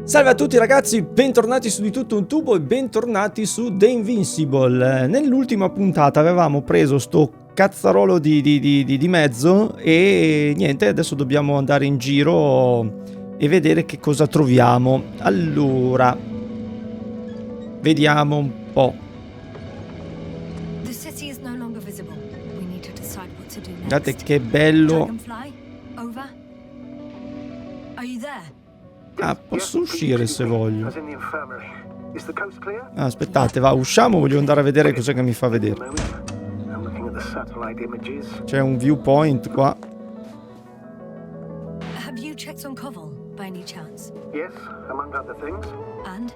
Salve a tutti ragazzi, bentornati su Di Tutto un Tubo e bentornati su The Invincible. Nell'ultima puntata avevamo preso sto cazzarolo di mezzo e niente, adesso dobbiamo andare in giro e vedere che cosa troviamo. Allora, vediamo un po'. Guardate che bello. Ah, posso uscire se voglio. Ah, aspettate, va, usciamo, voglio andare a vedere cos'è che mi fa vedere. C'è un viewpoint qua. Have you checked on Koval by any chance? Yes, among other things. And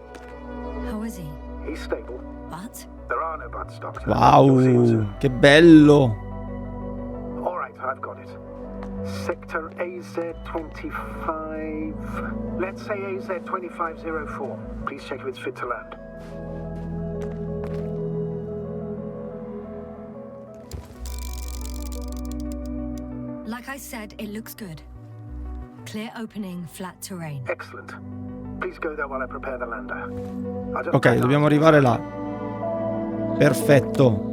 how is he? He's stable. But There are no buts, Doctor. Wow, che bello. All right, I've got it. Sector AZ-25. Let's say AZ-2504. Please check if it's fit to land. like I said, it looks good. Clear opening, flat terrain. Excellent. Please go there while I prepare the lander. Ok, dobbiamo arrivare là. Perfetto.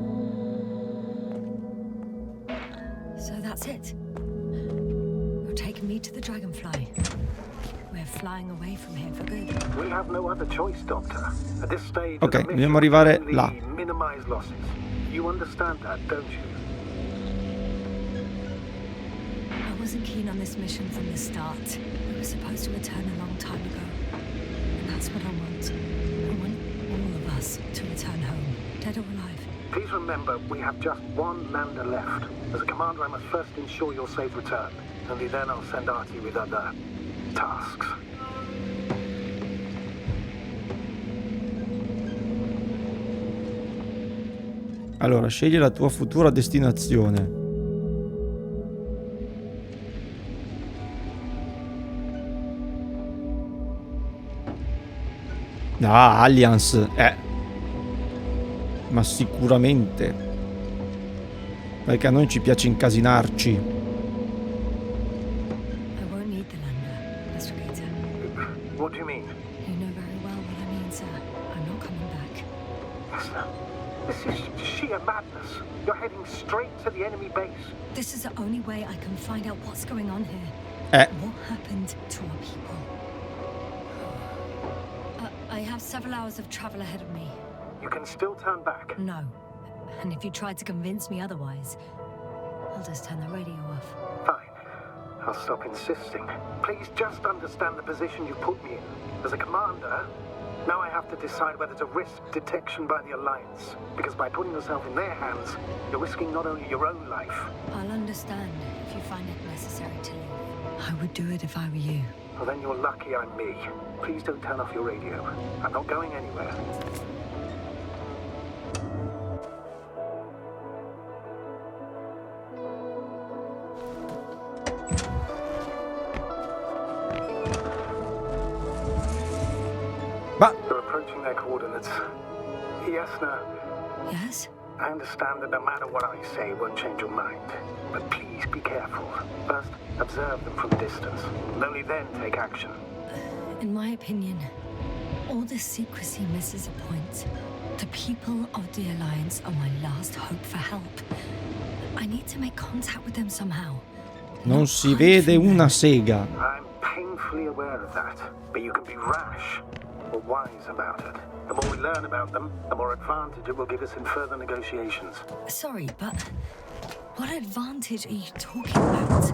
So that's it. You're taking me to the Dragonfly. We're flying away from here for good. We have no other choice, Doctor. At this stage, Ok, dobbiamo arrivare là. Minimize losses. You understand that, don't you? I wasn't keen on this mission from the start. We were supposed to return a long time ago. And that's what I want. I want all of us to return home, dead or alive. Please remember, we have just one lander left. As a commander, I must first ensure your safe return. Only then I'll send Artie with other tasks. Allora, scegli la tua futura destinazione. Ah, Alliance. Ma sicuramente. Perché a noi ci piace incasinarci. I won't need the lander, Astrogator. What do you mean? You know very well what I mean, sir. I'm not coming back. Esther, this is sheer madness. You're heading straight to the enemy base. This is the only way I can find out what's going on here. What happened to our people? I have several hours of travel ahead of me. You can still turn back. No. And if you try to convince me otherwise, I'll just turn the radio off. Fine. I'll stop insisting. Please just understand the position you put me in. As a commander, now I have to decide whether to risk detection by the Alliance. Because by putting yourself in their hands, you're risking not only your own life. I'll understand if you find it necessary to leave. I would do it if I were you. Well, then you're lucky I'm me. Please don't turn off your radio. I'm not going anywhere. They're approaching their coordinates. Yes, no. Yes? I understand that no matter what I say, it won't change your mind. But please be careful. First, observe them from a distance. And only then take action. In my opinion, all this secrecy misses a point. The people of the Alliance are my last hope for help. I need to make contact with them somehow. Non si vede una sega. I'm painfully aware of that. But you can be rash or wise about it. The more we learn about them, the more advantage it will give us in further negotiations. Sorry, but what advantage are you talking about?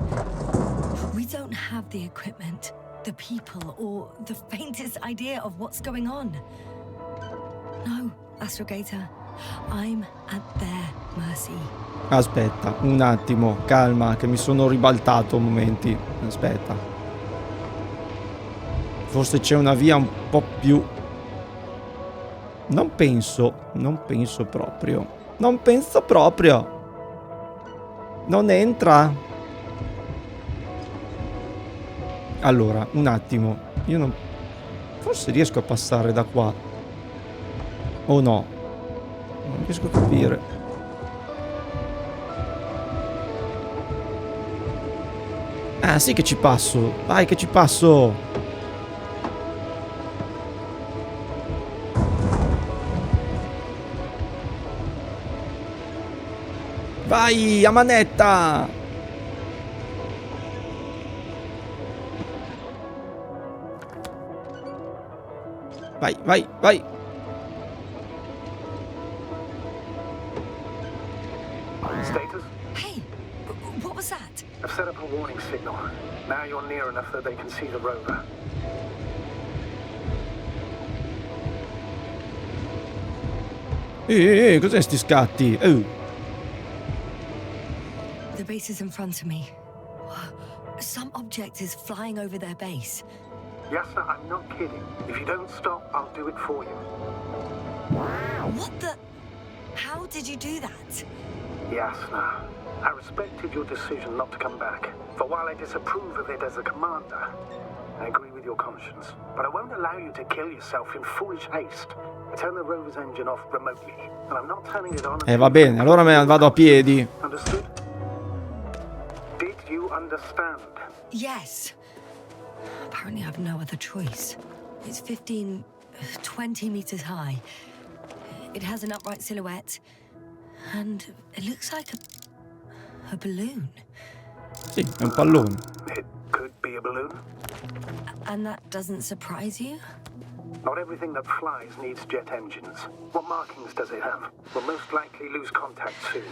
We don't have the equipment, the people, or the faintest idea of what's going on. No, Astrogator, I'm at their mercy. Aspetta, un attimo, calma, che mi sono ribaltato un momenti. Aspetta. Forse c'è una via un po' più... Non penso proprio. Non penso proprio. Non entra. Allora, un attimo. Io non... Forse riesco a passare da qua. O no? Non riesco a capire. Ah, sì che ci passo. Vai che ci passo. Vai, a manetta! Vai, vai, vai! Status? Hey, what was that? I've set up a warning signal. Now you're near enough that they can see the rover. Cos'è sti scatti? The base is in front of me. Some object is flying over their base. Yes, sir, I'm not kidding. If you don't stop, I'll do it for you. What the? How did you do that? Yes, sir. I respected your decision not to come back. For while I disapprove of it as a commander, I agree with your conscience. But I won't allow you to kill yourself in foolish haste. I turn the rover's engine off remotely, and I'm not turning it on. Va bene, allora me ne vado a piedi. Understood? Did you understand? Yes. Apparently I have no other choice. It's 15, 20 meters high. It has an upright silhouette. And it looks like a balloon. Sì, è un pallone. It could be a balloon. And that doesn't surprise you? Not everything that flies needs jet engines. What markings does it have? We'll most likely lose contact soon.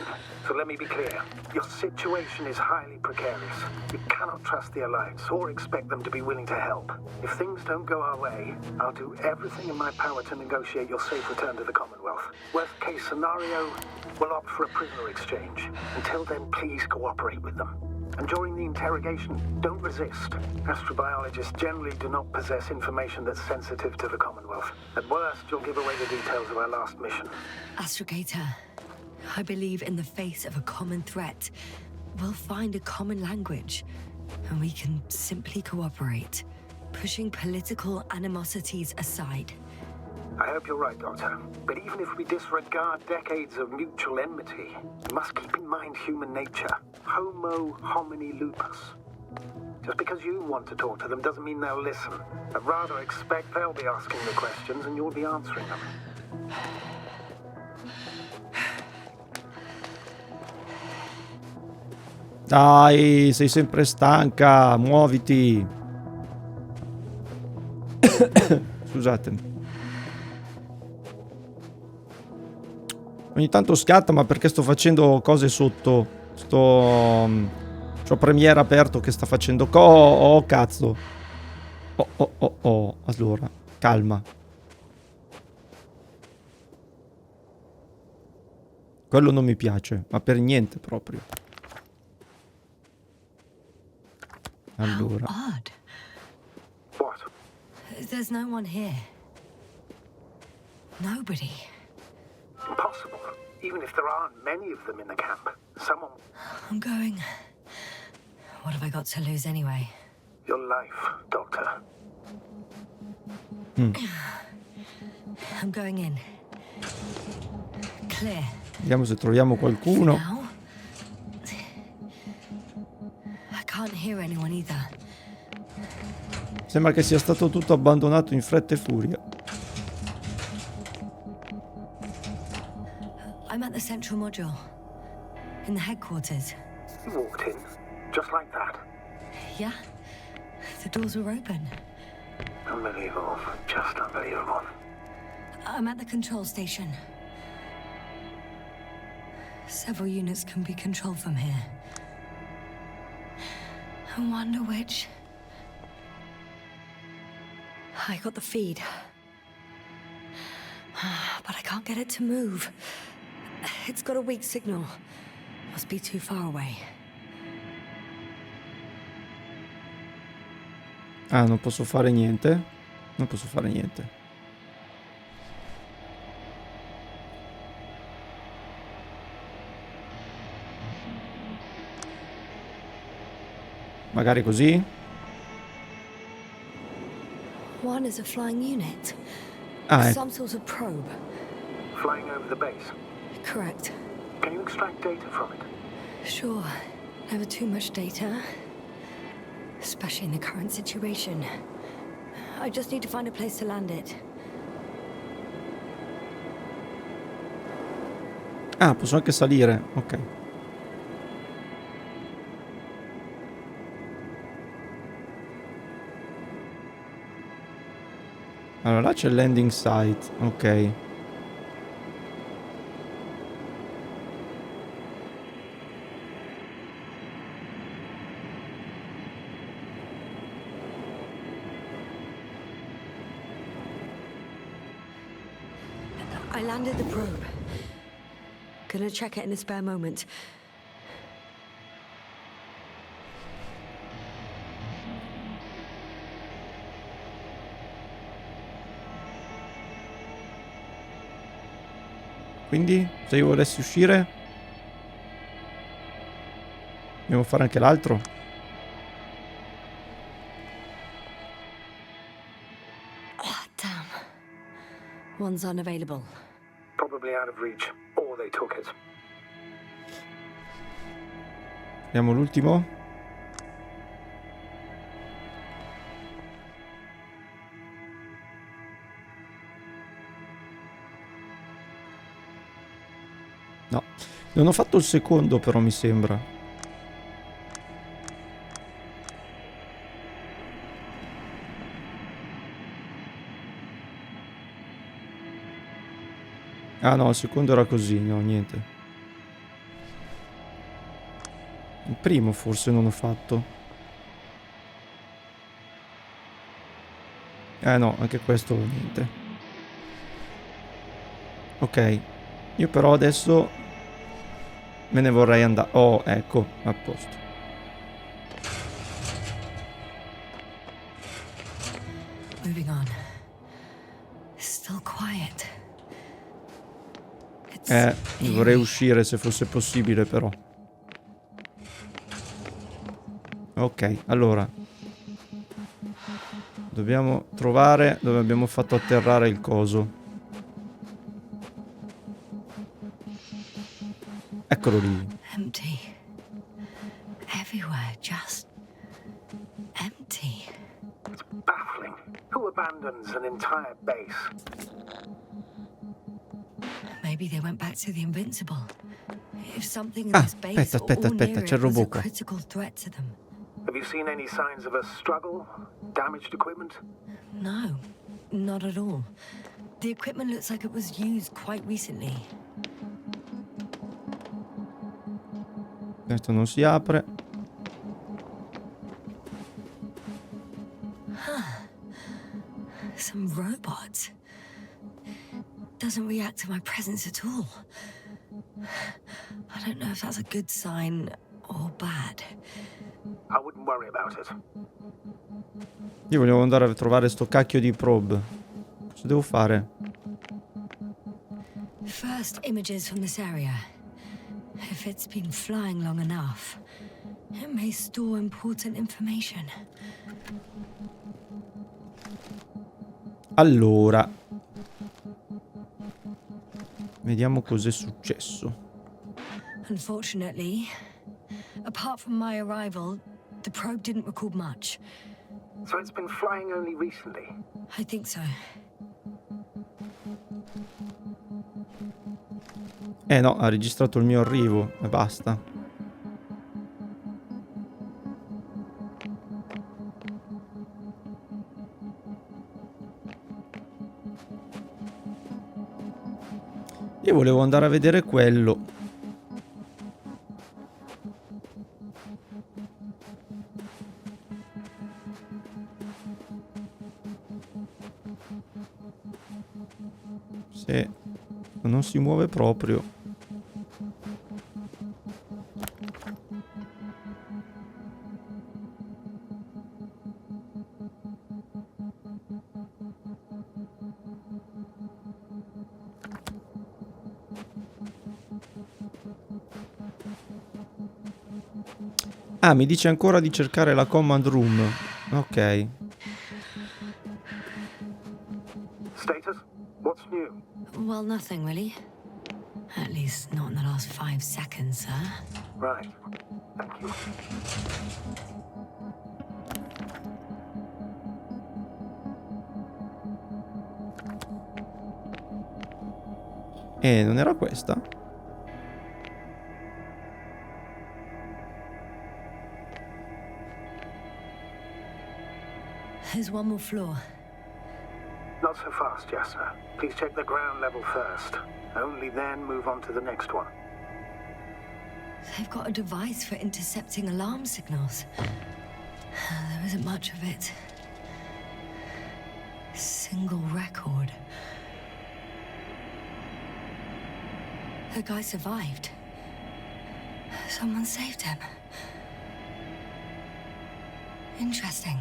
So let me be clear. Your situation is highly precarious. You cannot trust the Alliance or expect them to be willing to help. If things don't go our way, I'll do everything in my power to negotiate your safe return to the Commonwealth. Worst case scenario, we'll opt for a prisoner exchange. Until then, please cooperate with them. And during the interrogation, don't resist. Astrobiologists generally do not possess information that's sensitive to the Commonwealth. At worst, you'll give away the details of our last mission. Astrogator, I believe in the face of a common threat, we'll find a common language, and we can simply cooperate, pushing political animosities aside. I hope you're right, Doctor. But even if we disregard decades of mutual enmity, we must keep in mind human nature. Homo homini lupus. Just because you want to talk to them doesn't mean they'll listen. I'd rather expect they'll be asking the questions and you'll be answering them. Dai, sei sempre stanca, muoviti. Scusatemi. Ogni tanto scatta, ma perché sto facendo cose sotto. C'ho Premiere aperto che sta facendo oh, cazzo. Oh. Allora, calma. Quello non mi piace, ma per niente proprio. Allora. How odd. What? There's no one here. Nobody. Impossible. Even if there aren't many of them in the camp, someone... I'm going. What have I got to lose anyway? Your life, Doctor. I'm going in. Clear. Vediamo se troviamo qualcuno. Now, I can't hear anyone either. Sembra che sia stato tutto abbandonato in fretta e furia. I'm at the central module. In the headquarters. You walked in, just like that. Yeah? The doors were open. Unbelievable. Just unbelievable. I'm at the control station. Several units can be controlled from here. I wonder which... I got the feed. But I can't get it to move. It's got a weak signal. Must be too far away. Ah, non posso fare niente. Non posso fare niente. Magari così. One is a flying unit. Ah, Some sort of probe. Flying over the base. Correct. Can you extract data from it? Sure. Never too much data. Especially in the current situation. I just need to find a place to land it. Ah, posso anche salire. Ok. Allora, là c'è il landing site. Ok. I landed the probe. Gonna check it in a spare moment. Quindi, se io volessi uscire, dobbiamo fare anche l'altro. Oh, damn. One's unavailable. Probably out of reach, or they took it. Abbiamo l'ultimo. No, non ho fatto il secondo però mi sembra. Ah no, il secondo era così, no, niente. Il primo forse non ho fatto. No, anche questo niente. Ok, io però adesso me ne vorrei andare. Oh, ecco, a posto. Moving on. Still quiet. It's Vorrei eerie. uscire se fosse possibile però. Ok, allora. Dobbiamo trovare dove abbiamo fatto atterrare il coso. Eccolo lì. Empty. Everywhere, just empty. It's baffling. Who abandons an entire base? Maybe they went back to the Invincible. If something in this base aspetta, or near c'è il it was a robot qua. critical threat to them. Have you seen any signs of a struggle? Damaged equipment? No, not at all. The equipment looks like it was used quite recently. Questo non si apre. Some robot. Doesn't react to my presence at all. I don't know if that's a good sign or bad. I wouldn't worry about it. Io volevo andare a trovare sto cacchio di probe. Cosa devo fare? First images from this area. If it's been flying long enough, it may store important information. Allora. Vediamo cos'è successo. Unfortunately, apart from my arrival, the probe didn't record much. So it's been flying only recently? I think so. No, ha registrato il mio arrivo e basta. Io volevo andare a vedere quello. Se non si muove proprio. Ah, mi dice ancora di cercare la command room. Ok. Status? What's new? Well, nothing really. At least not in the last 5 seconds, sir. Right. Thank you. Non era questa? There's one more floor. Not so fast, Jasna. Please check the ground level first. Only then move on to the next one. They've got a device for intercepting alarm signals. There isn't much of it. Single record. The guy survived. Someone saved him. Interesting.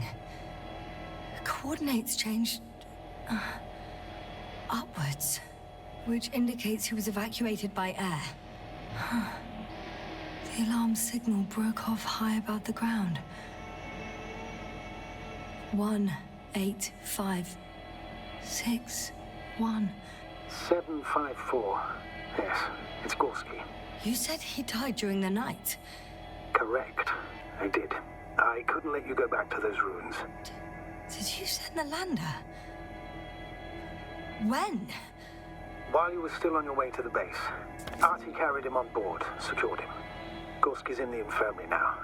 Coordinates changed upwards, which indicates he was evacuated by air. The alarm signal broke off high above the ground. 18561. 754. Yes, it's Gorski. You said he died during the night. Correct. I did. I couldn't let you go back to those ruins. Did you send the lander? When? While you were still on your way to the base, Artie carried him on board, secured him. Gorski's in the infirmary now.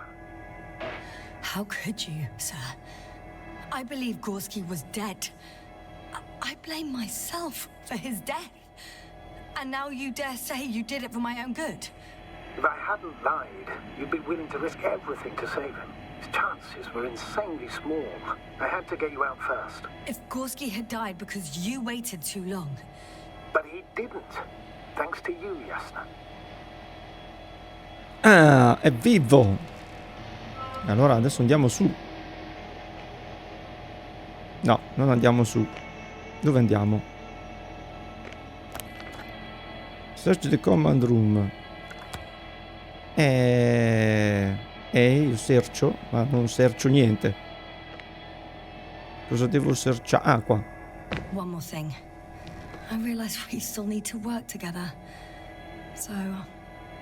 How could you, sir? I believe Gorski was dead. I blame myself for his death. And now you dare say you did it for my own good? If I hadn't lied, you'd be willing to risk everything to save him. His chances were insanely small. I had to get you out first. If Gorski had died because you waited too long... But he didn't. Thanks to you, Jasna. Ah, è vivo! Allora adesso andiamo su. No, non andiamo su. Dove andiamo? Search the command room. Io cerco, ma non cerco niente. Cosa devo cercare? Ah, qua. One more thing. I realize we still need to work together. So,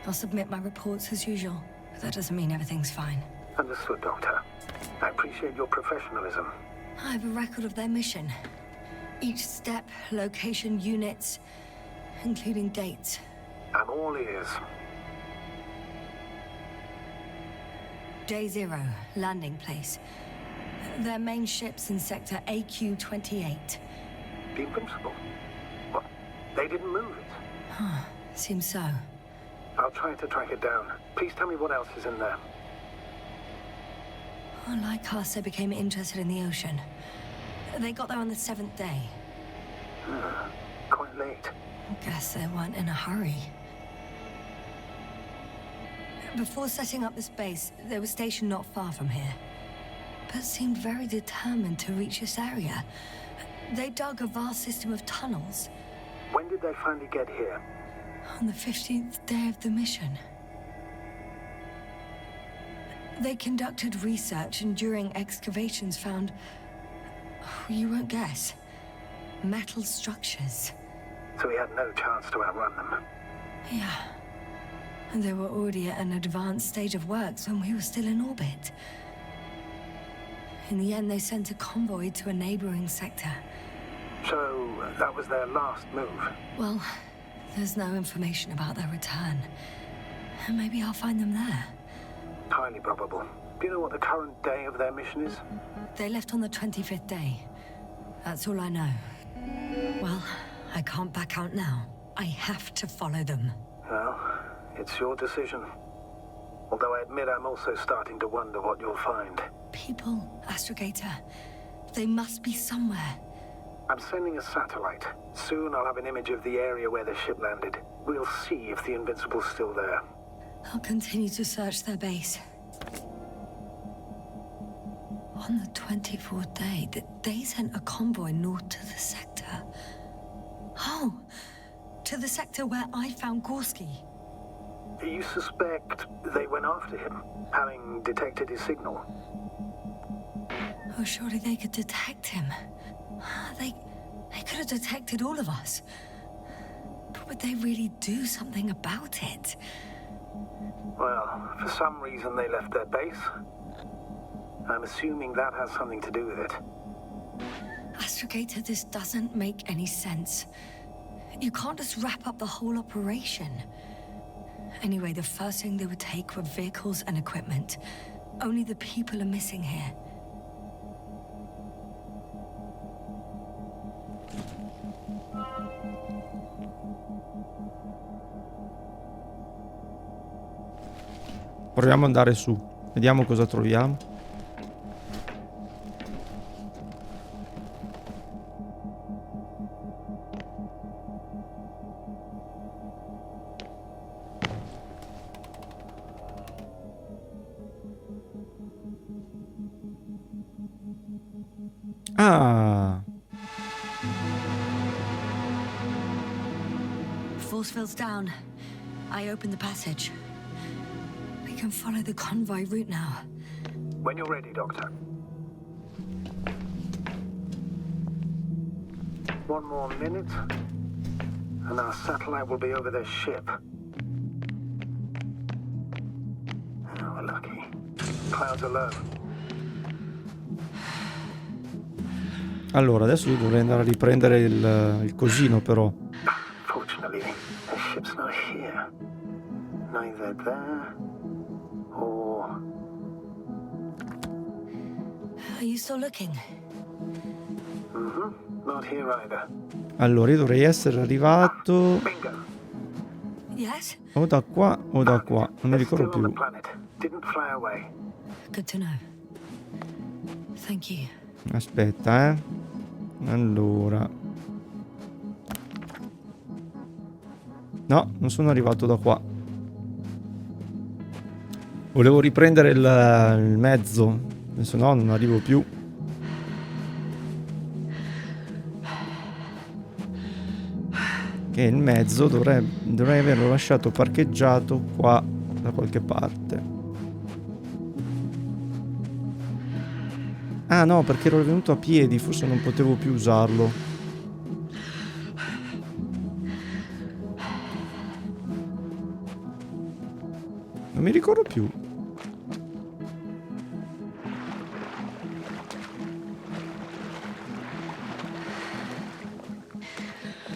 I'll submit my reports as usual. But that doesn't mean everything's fine. Understood, Doctor. I appreciate your professionalism. I have a record of their mission. Each step, location, units, including dates. I'm all ears. Day 0, landing place. Their main ship's in sector AQ-28. The Invincible? What? They didn't move it? Huh, seems so. I'll try to track it down. Please tell me what else is in there. Like us, they became interested in the ocean. They got there on the 7th day. Quite late. Guess they weren't in a hurry. Before setting up this base, they were stationed not far from here, but seemed very determined to reach this area. They dug a vast system of tunnels. When did they finally get here? On the 15th day of the mission. They conducted research and during excavations found, you won't guess, metal structures. So we had no chance to outrun them. Yeah. And they were already at an advanced stage of works when we were still in orbit. In the end, they sent a convoy to a neighboring sector. So that was their last move? Well, there's no information about their return. Maybe I'll find them there. Highly probable. Do you know what the current day of their mission is? They left on the 25th day. That's all I know. Well, I can't back out now. I have to follow them. Well, it's your decision. Although I admit I'm also starting to wonder what you'll find. People, Astrogator. They must be somewhere. I'm sending a satellite. Soon I'll have an image of the area where the ship landed. We'll see if the Invincible's still there. I'll continue to search their base. On the 24th day, they sent a convoy north to the sector. Oh, to the sector where I found Gorski. You suspect they went after him, having detected his signal? Oh, surely they could detect him. They could have detected all of us. But would they really do something about it? Well, for some reason they left their base. I'm assuming that has something to do with it. Astrogator, this doesn't make any sense. You can't just wrap up the whole operation. Anyway, the first thing they would take were vehicles and equipment. Only the people are missing here. Proviamo ad andare su. Vediamo cosa troviamo. Ah, Force field's down. I opened the passage. We can follow the convoy route now. When you're ready, Doctor. One more minute, and our satellite will be over their ship. Oh, we're lucky. Clouds are low. allora adesso io dovrei andare a riprendere il cosino però. Fortunately, the ship's not here. Neither there or... Are you still looking? Not here either. Allora io dovrei essere arrivato Bingo. Yes? o da qua o da qua, non mi They're ricordo still on the più. planet. Didn't fly away. Good to know. Thank you. Aspetta, allora. No, non sono arrivato da qua. Volevo riprendere il mezzo, se no non arrivo più. Che il mezzo dovrei averlo lasciato parcheggiato qua da qualche parte. Ah no, perché ero venuto a piedi, forse non potevo più usarlo. Non mi ricordo più.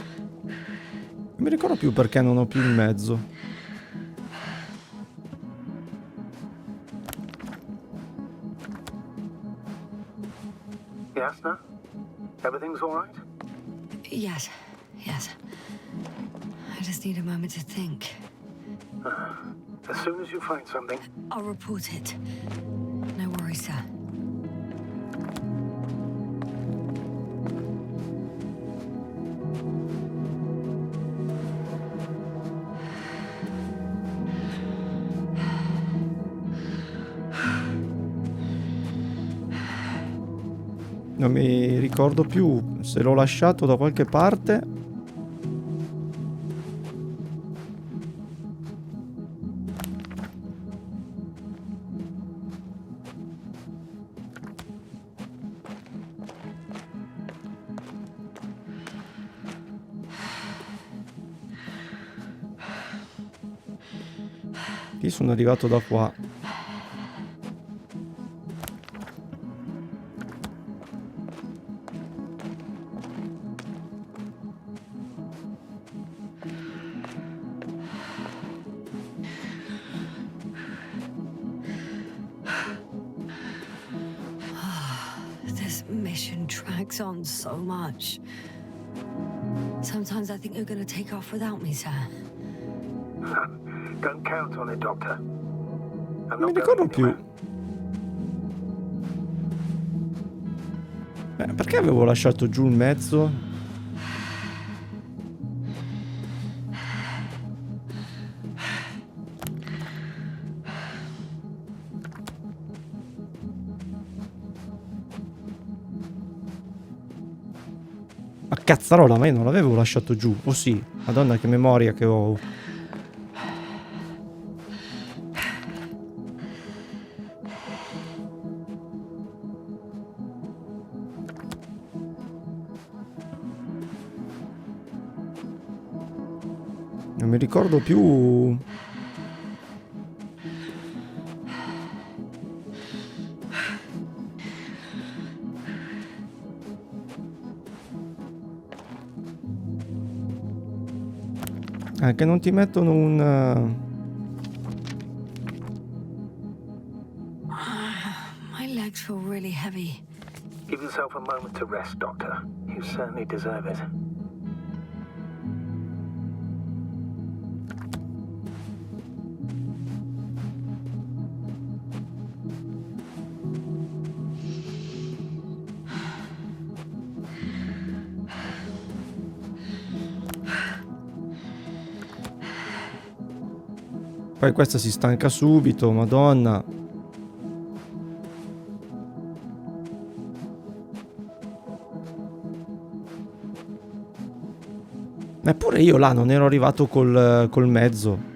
Non mi ricordo più perché non ho più il mezzo. Yes, no? Everything's all right? Yes, yes. I just need a moment to think. As soon as you find something, I'll report it. No worries, sir. Non mi ricordo più se l'ho lasciato da qualche parte. Io sono arrivato da qua. This mission drags on so much. Sometimes I think you're gonna take off without me, sir. don't count on it, Doctor. I'm Non mi not ricordo going più. anywhere. Perché avevo lasciato giù il mezzo? Ma cazzarola, ma io non l'avevo lasciato giù. Oh sì, madonna che memoria che ho. Non mi ricordo più. Che non ti mettono un... My legs feel really heavy. Give yourself a moment to rest, Doctor. You certainly deserve it. Poi questa si stanca subito, madonna. Eppure io là non ero arrivato col mezzo.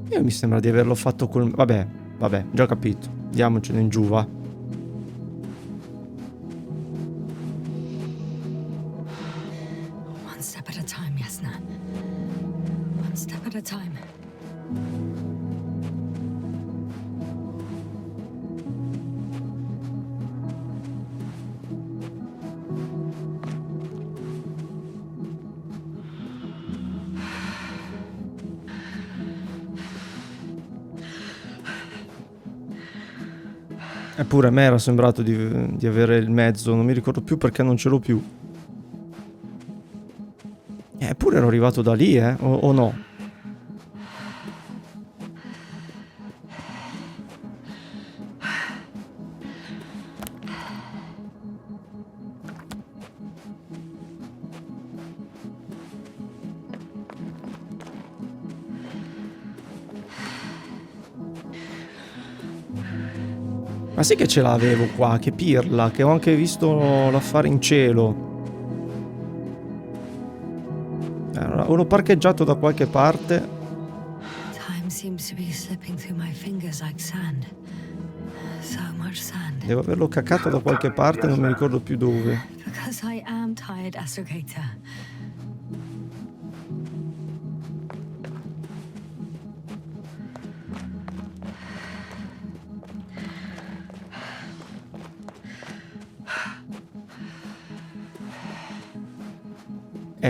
Io mi sembra di averlo fatto col... Vabbè, già capito. Andiamocene in giù, va. One step at a time, Yasna. One step at a time. Eppure a me era sembrato di avere il mezzo, non mi ricordo più perché non ce l'ho più. Eppure ero arrivato da lì, o no? Ma sì che ce l'avevo qua, che pirla, che ho anche visto l'affare in cielo. Allora, o l'ho parcheggiato da qualche parte. Time seems to be slipping through my fingers like sand. So much sand. Devo averlo caccato da qualche parte, non mi ricordo più dove. Because I am tired, Astrogata.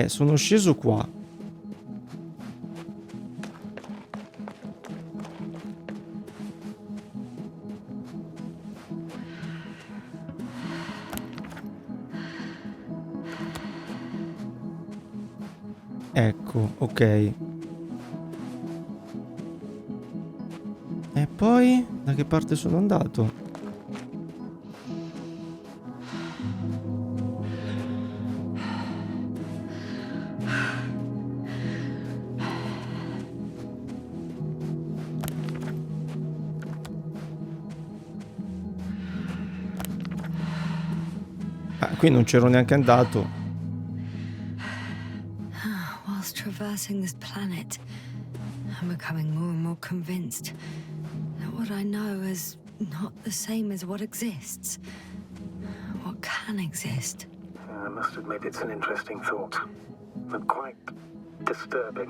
Sono sceso qua. Ecco, ok. E poi da che parte sono andato? Qui non c'ero neanche andato. Whilst traversing this planet, I'm becoming more and more convinced that what I know is not the same as what exists. What can exist. I must admit it's an interesting thought, but quite disturbing.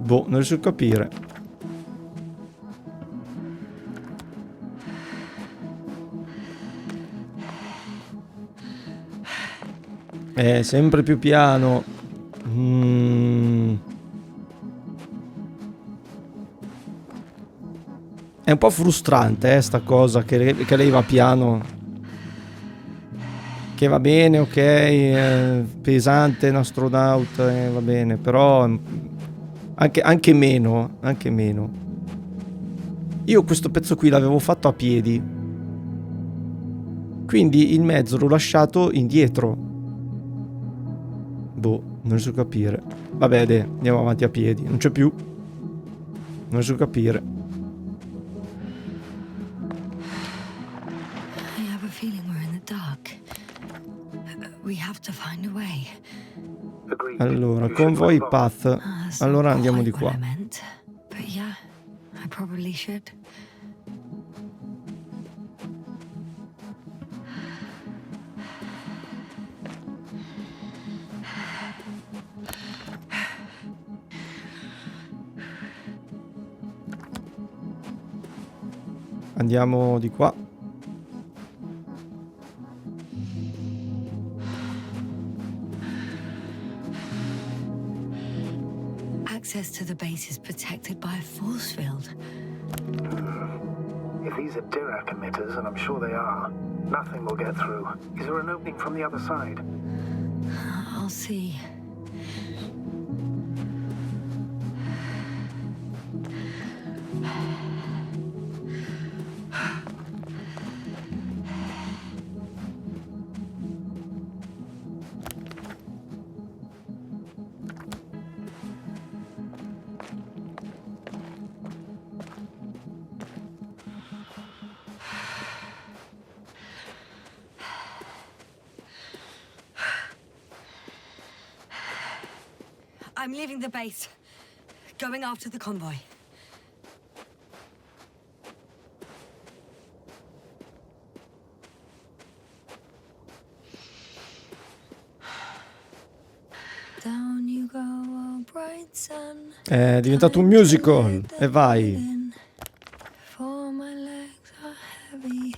Boh, non riesco a capire. Sempre più piano. È un po' frustrante, sta cosa, che lei va piano. Che va bene, ok, pesante, un astronauta, va bene, però... Anche meno. Io questo pezzo qui l'avevo fatto a piedi. Quindi il mezzo l'ho lasciato indietro. Boh, non riesco a capire. Vabbè, andiamo avanti a piedi. Non c'è più. Non riesco a capire. I have a feeling we're in the dark. We have to find a way. Allora, convoy path. Allora andiamo di qua. But yeah, I probably should. Andiamo di qua. Access to the base is protected by a force field. If If these are Dirac emitters, and I'm sure they are, nothing will get through. Is there an opening from the other side? I'll see. I'm leaving the base. Going after the convoy. Down you go, oh bright sun. È diventato un musical. E vai. For my legs are heavy.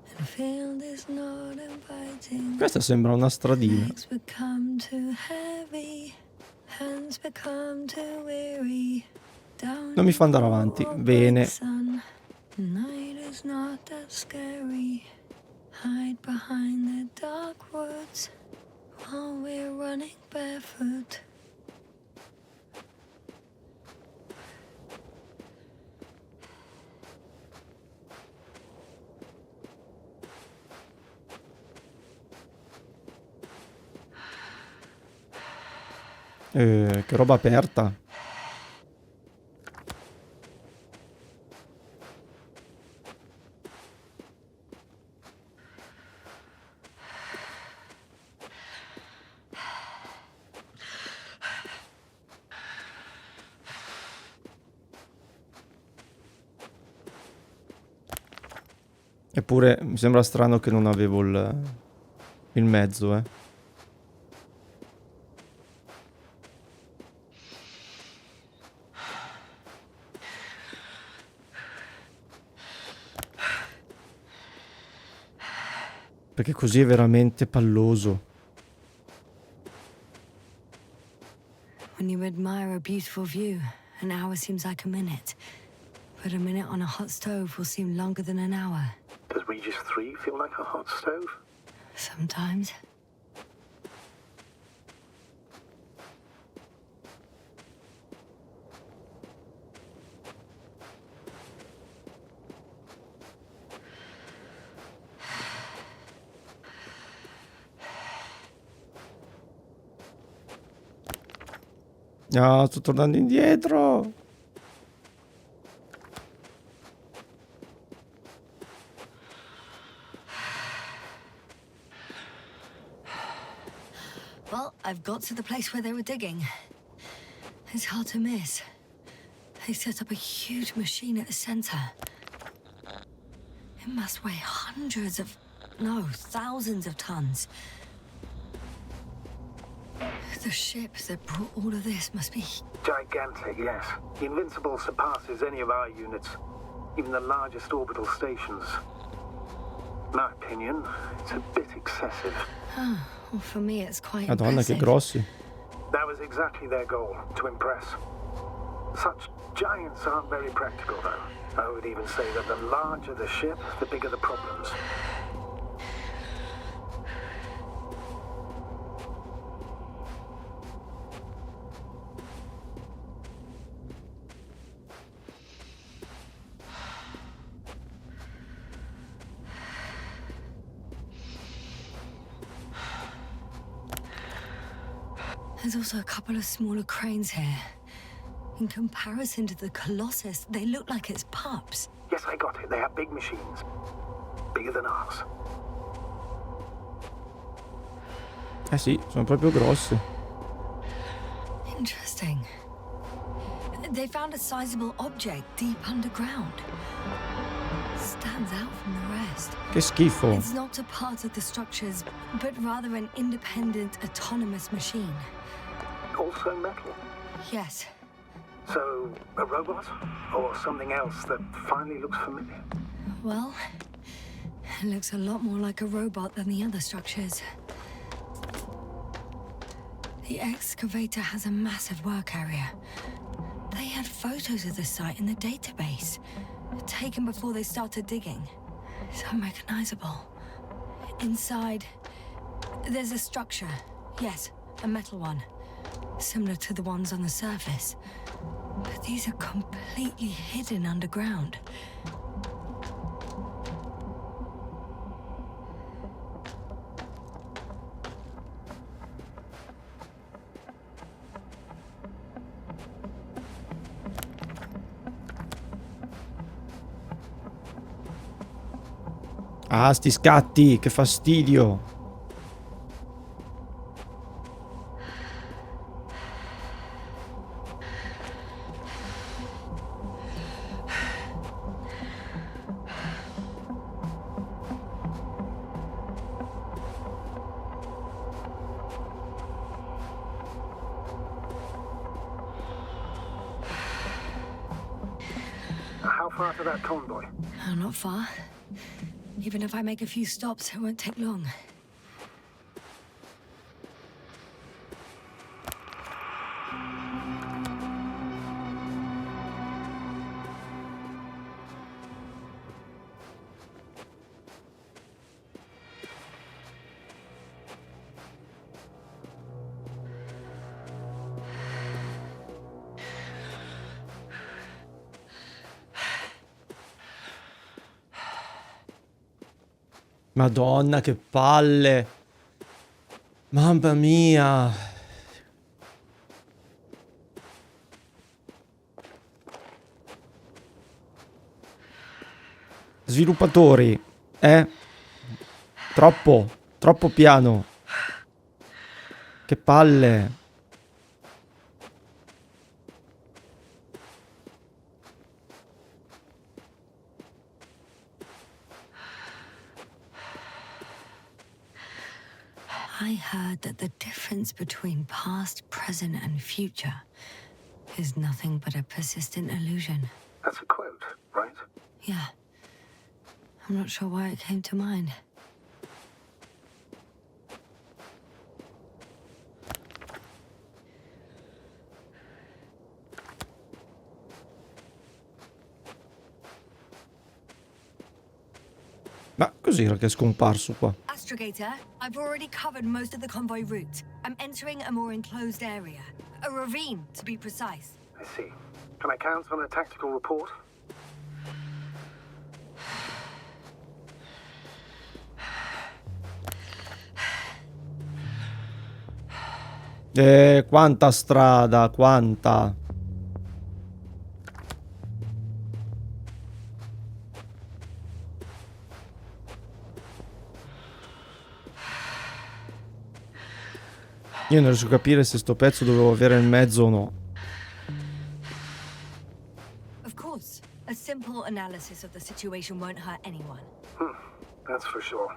And I feel this not inviting. Questa sembra una stradina. Legs become too heavy. Hands become too weary. Down Non mi fa andare avanti. Bene. Night is not that scary. Hide behind the dark woods while we're running barefoot. Che roba aperta. Eppure mi sembra strano che non avevo il mezzo, eh. Perché così è veramente palloso. When you admire a beautiful view, an hour seems like a minute. But a minute on a hot stove will seem longer than an hour. Does Regis 3 feel like a hot stove? Sometimes. No, sto tornando indietro. Well, I've got to the place where they were digging. It's hard to miss. They set up a huge machine at the center. It must weigh thousands of tons. The ship that brought all of this must be... Gigantic, yes. The Invincible surpasses any of our units, even the largest orbital stations. In my opinion, it's a bit excessive. Oh, well, for me it's quite Madonna, che impressive. grossi. That was exactly their goal, to impress. Such giants aren't very practical, though. I would even say that the larger the ship, the bigger the problems. There's also a couple of smaller cranes here. In comparison to the Colossus, they look like it's pups. Yes, I got it. They have big machines. Bigger than ours. Eh sì, sono proprio grossi. Interesting. They found a sizable object deep underground. Stands out from the rest. Che schifo. It's not a part of the structures, but rather an independent, autonomous machine. Also metal. Yes. So, a robot? Or something else that finally looks familiar? Well, it looks a lot more like a robot than the other structures. The excavator has a massive work area. They had photos of the site in the database. taken before they started digging. It's unrecognizable. Inside, there's a structure. Yes, a metal one. Similar to the ones on the surface. But these are completely hidden underground. Ah, sti scatti, che fastidio. How far to that convoy? Oh, not far. Even if I make a few stops, it won't take long. Madonna, che palle. Mamma mia. Sviluppatori, troppo piano. Che palle. I heard that the difference between past, present, and future is nothing but a persistent illusion. That's a quote, right? Yeah. I'm not sure why it came to mind. Ma cos'era che è scomparso qua? Astrogator, I've already covered most of the convoy route. I'm entering a more enclosed area. A ravine, to be precise. I see. Can I count on a tactical report? Quanta strada, quanta. Io non riesco a capire se sto pezzo dovevo avere il mezzo o no. Of course, a simple analysis of the situation won't hurt anyone. That's for sure.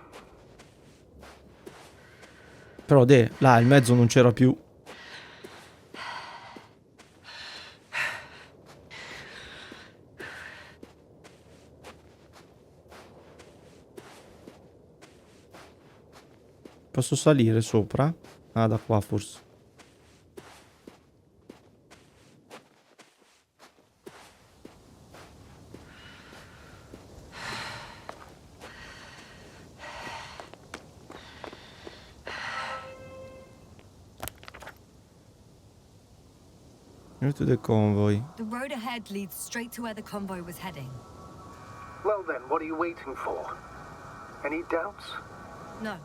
Però là il mezzo non c'era più. Posso salire sopra? Ah, da qua forse. To the convoy. The road ahead leads straight to where the convoy was heading. Well then, what are you waiting for? Any doubts? No,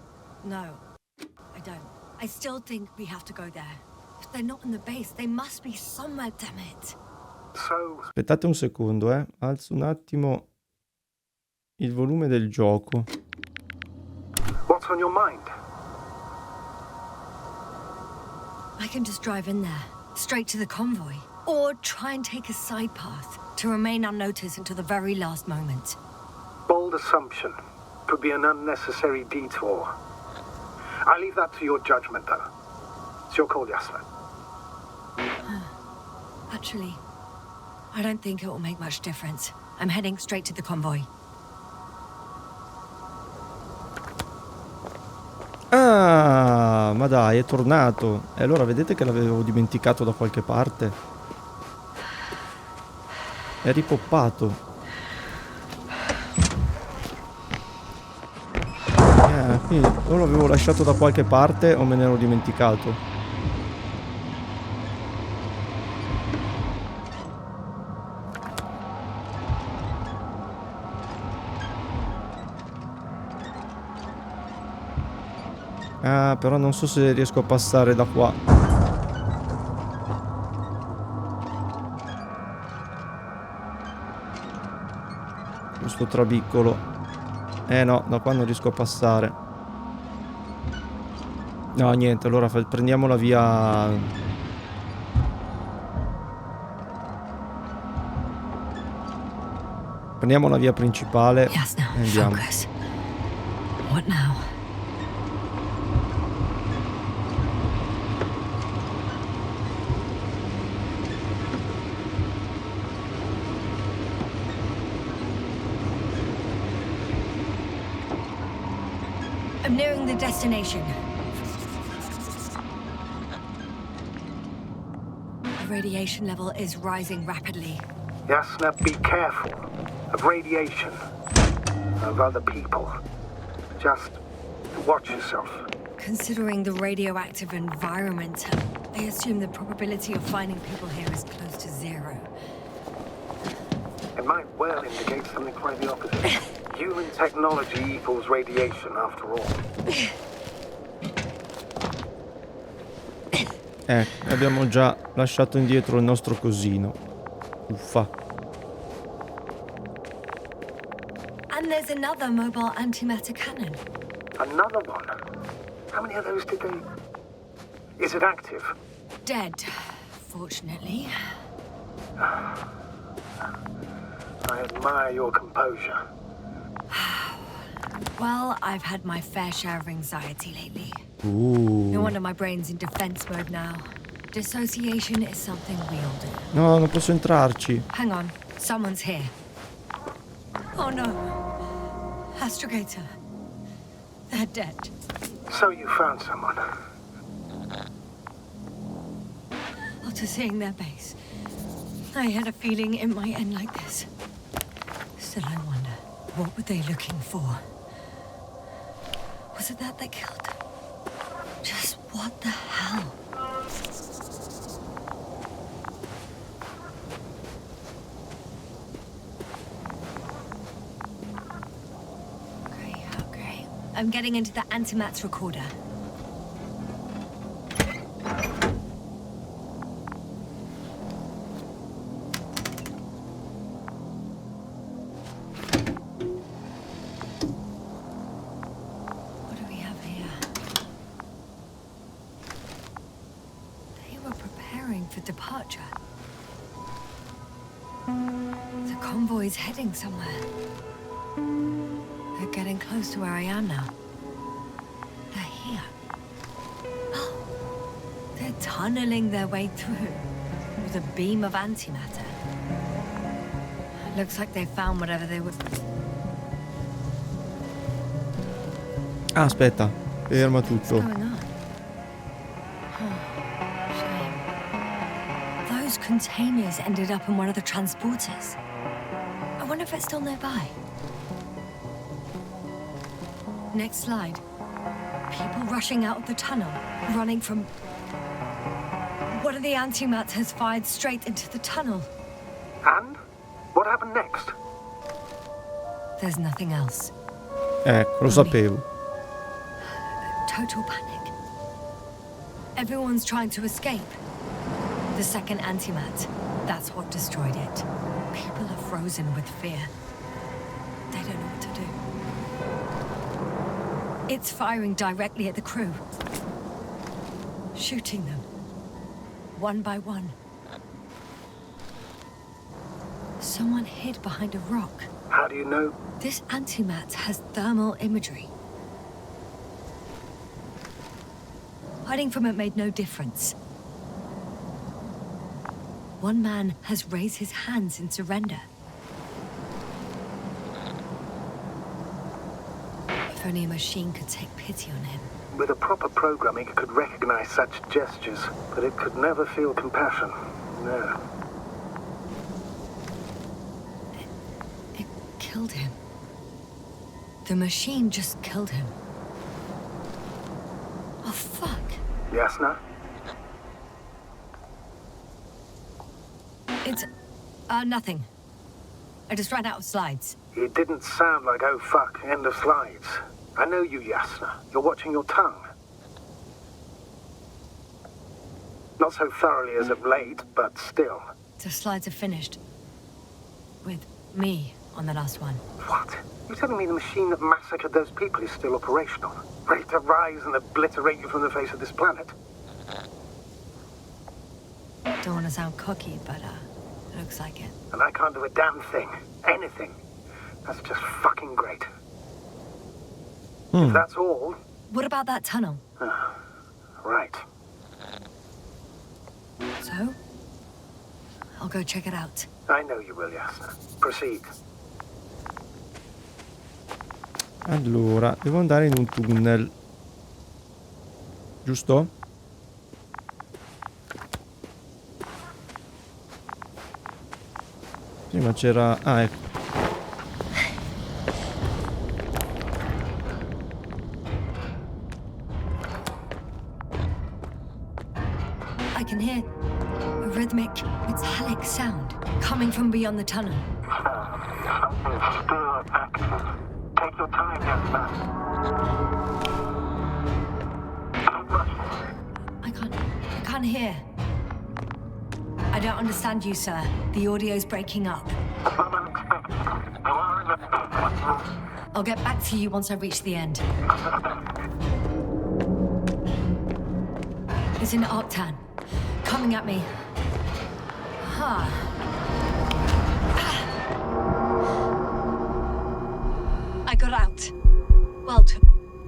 I don't. I still think we have to go there. If they're not in the base, they must be somewhere, damn it. So, Aspettate un secondo, alzo un attimo il volume del gioco. what's on your mind? I can just drive in there, straight to the convoy. Or try and take a side path to remain unnoticed until the very last moment. Bold assumption. Could be an unnecessary detour. I leave that to your judgment, though. It's your call, Yasmin. Actually, I don't think it will make much difference. I'm heading straight to the convoy. Ah, ma dai, è tornato. E allora vedete che l'avevo dimenticato da qualche parte. È ripoppato. Quindi o l'avevo lasciato da qualche parte o me ne ero dimenticato. Ah, però non so se riesco a passare da qua. Questo trabiccolo. No, da qua non riesco a passare. No, niente, allora prendiamo la via. Prendiamo la via principale Yes, now, e andiamo. focus. What now? I'm nearing the destination. The radiation level is rising rapidly. Yes, now be careful of radiation, of other people. Just watch yourself. Considering the radioactive environment, I assume the probability of finding people here is close to zero. It might well indicate something quite the opposite. Human technology equals radiation, after all. Abbiamo già lasciato indietro il nostro cosino. Uffa. And there's another mobile antimatter cannon. Another one? How many of those did they... Is it active? Dead, fortunately. I admire your composure. Well, I've had my fair share of anxiety lately. Uh. No wonder my brain's in defense mode now. Dissociation is something we all do. No, non posso entrarci. Hang on, someone's here. Oh no. Astrogator. They're dead. So you found someone. After seeing their base, I had a feeling it might end like this. Still, I wonder, what were they looking for? Was it that they killed them? Just what the hell? Okay. I'm getting into the antimatter recorder. What do we have here? They were preparing for departure. The convoy's heading somewhere. They're getting close to where I am now. They're here. Oh, they're tunneling their way through with a beam of antimatter. Looks like they found whatever they were. Ah, aspetta, ferma What's tutto. going on? Oh, shame. Those containers ended up in one of the transporters. I wonder if it's still nearby. Next slide. People rushing out of the tunnel, running from... One of the antimatters fired straight into the tunnel. And? What happened next? There's nothing else. Ecco, lo sapevo. Total panic. Everyone's trying to escape. The second antimat, that's what destroyed it. People are frozen with fear. They don't know what to do. It's firing directly at the crew. Shooting them. One by one. Someone hid behind a rock. How do you know? This antimat has thermal imagery. Hiding from it made no difference. One man has raised his hands in surrender. If only a machine could take pity on him. With a proper programming, it could recognize such gestures, but it could never feel compassion. No. It killed him. The machine just killed him. Oh, fuck. Jasna? It's, nothing. I just ran out of slides. It didn't sound like, oh fuck, end of slides. I know you, Jasna. You're watching your tongue. Not so thoroughly as of late, but still. The slides are finished. With me on the last one. What? You're telling me the machine that massacred those people is still operational? Ready to rise and obliterate you from the face of this planet? Don't want to sound cocky, but, it looks like it. And I can't do a damn thing. Anything. That's just fucking great. If that's all... What about that tunnel? Right. So? I'll go check it out. I know you will, Jasna. Proceed. Allora, devo andare in un tunnel. Giusto? Prima c'era... Ah, ecco. I can hear a rhythmic, metallic sound coming from beyond the tunnel. Something's still active. Take your time, Jasna. I can't hear. I don't understand you, sir. The audio's breaking up. I'll get back to you once I reach the end. It's an Octan. Coming at me. Huh. I got out. Well,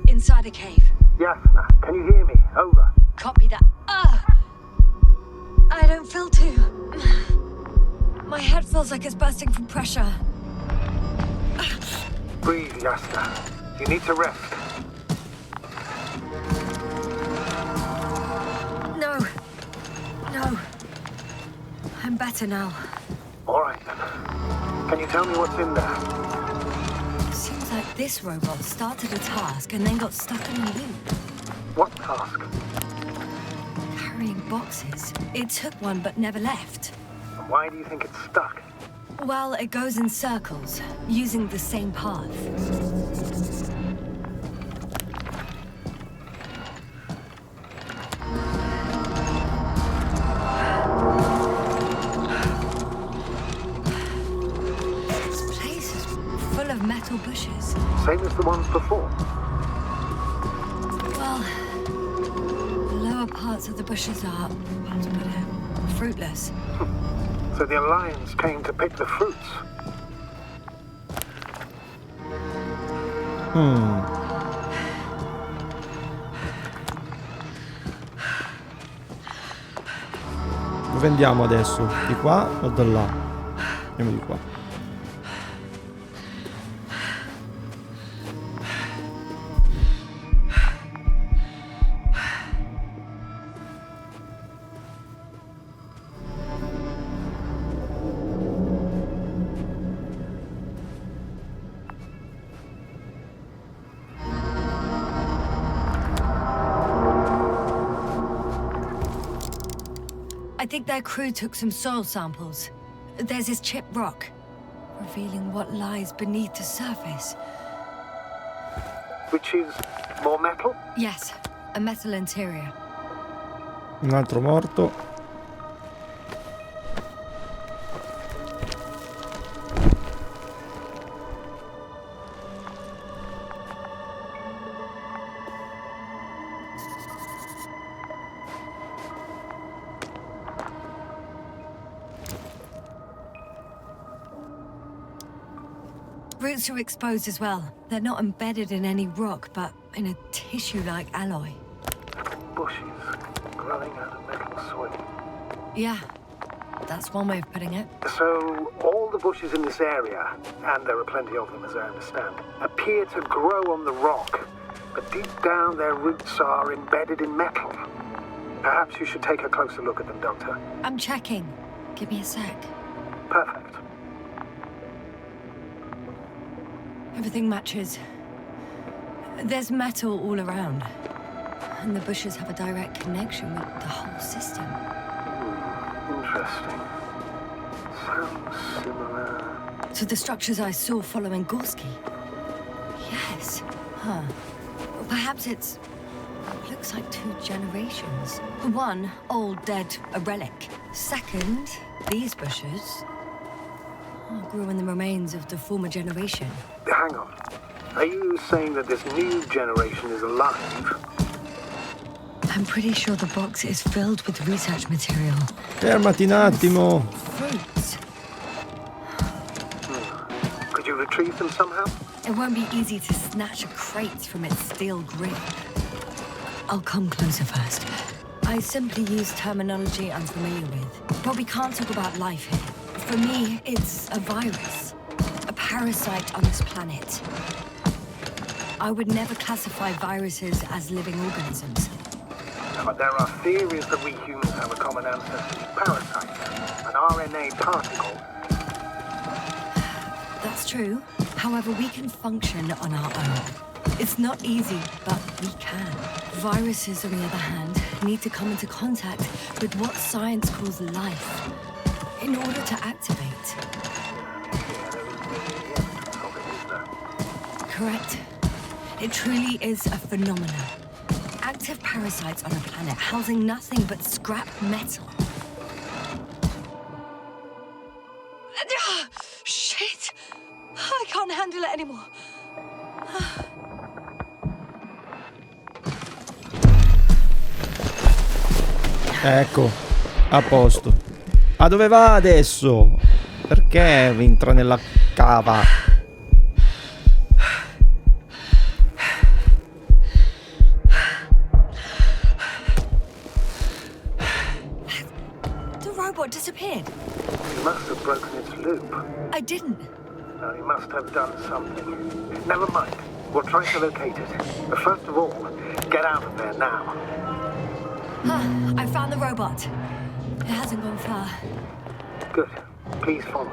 inside a cave. Jasna, can you hear me? Over. Copy that. I don't feel too... My head feels like it's bursting from pressure. Breathe, Jasna. You need to rest. No. I'm better now. All right, then. Can you tell me what's in there? Seems like this robot started a task and then got stuck in a loop. What task? Carrying boxes. It took one but never left. And why do you think it's stuck? Well, it goes in circles, using the same path. This place is full of metal bushes. Same as the ones before. Well, the lower parts of the bushes are, how to put it, fruitless. So the Alliance came to pick the fruits. Dove andiamo adesso? Di qua o da là? Andiamo di qua. I think their crew took some soil samples. There's this chipped rock, revealing what lies beneath the surface. Which is more metal? Yes, a metal interior. Un altro morto. Roots are exposed as well. They're not embedded in any rock, but in a tissue-like alloy. Bushes growing out of metal soil. Yeah, that's one way of putting it. So all the bushes in this area, and there are plenty of them as I understand, appear to grow on the rock, but deep down their roots are embedded in metal. Perhaps you should take a closer look at them, Doctor. I'm checking. Give me a sec. Perfect. Everything matches. There's metal all around. And the bushes have a direct connection with the whole system. Interesting. Sounds similar. To the structures I saw following Gorski. Yes. Huh. Well, perhaps it looks like 2 generations. One, old, dead, a relic. Second, these bushes grew in the remains of the former generation. Hang on. Are you saying that this new generation is alive? I'm pretty sure the box is filled with research material. Fermati un attimo. Fruits. Could you retrieve them somehow? It won't be easy to snatch a crate from its steel grip. I'll come closer first. I simply use terminology I'm familiar with. But we can't talk about life here. For me, it's a virus. A parasite on this planet. I would never classify viruses as living organisms. But there are theories that we humans have a common ancestor with parasites, an RNA particle. That's true. However, we can function on our own. It's not easy, but we can. Viruses, on the other hand, need to come into contact with what science calls life in order to activate. Correct. It truly is a phenomenon. Active parasites on a planet housing nothing but scrap metal. Shit! I can't handle it anymore. Ecco, a posto. Ma dove va adesso? Perché entra nella cava? The robot disappeared. You must have broken its loop. I didn't. No, you must have done something. Never mind. We'll try to locate it. But first of all, get out of there now. I found the robot. It hasn't gone far. Good. Please follow.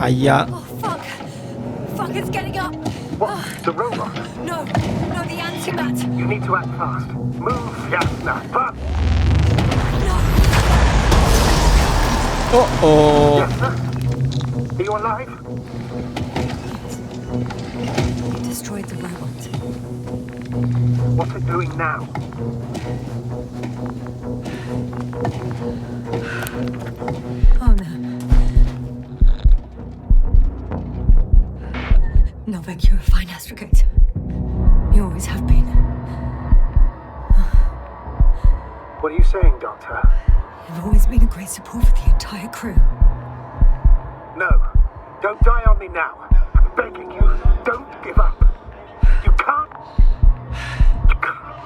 Aia. Oh, fuck! Fuck, it's getting up! What? The robot? No, the antimat! You need to act fast. Move, Jasna. But Oh. Jasna? Are you alive? It destroyed the robot. What's it doing now? Oh, no. Novak, you're a fine astrogate. You always have been. What are you saying, Doctor? You've always been a great support for the entire crew. No. Don't die on me now. I'm begging you. Don't give up. You can't. You can't.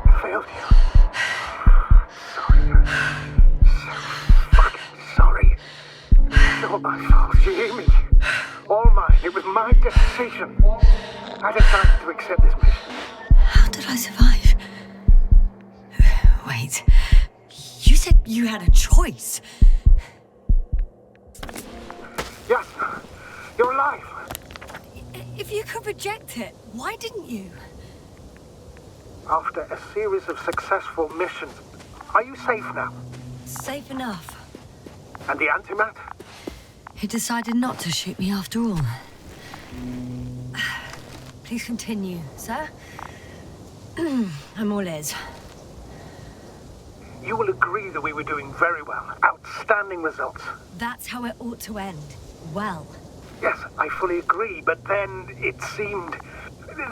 I failed you. Sorry. So fucking sorry. It's all my fault. You hear me? All mine. It was my decision. I decided to accept this mission. How did I survive? Wait. You said you had a choice. Yes. You're alive. If you could reject it, why didn't you? After a series of successful missions, are you safe now? Safe enough. And the antimat? He decided not to shoot me after all. Please continue, sir. I'm all ears. You will agree that we were doing very well. Outstanding results. That's how it ought to end. Well. Yes, I fully agree, but then it seemed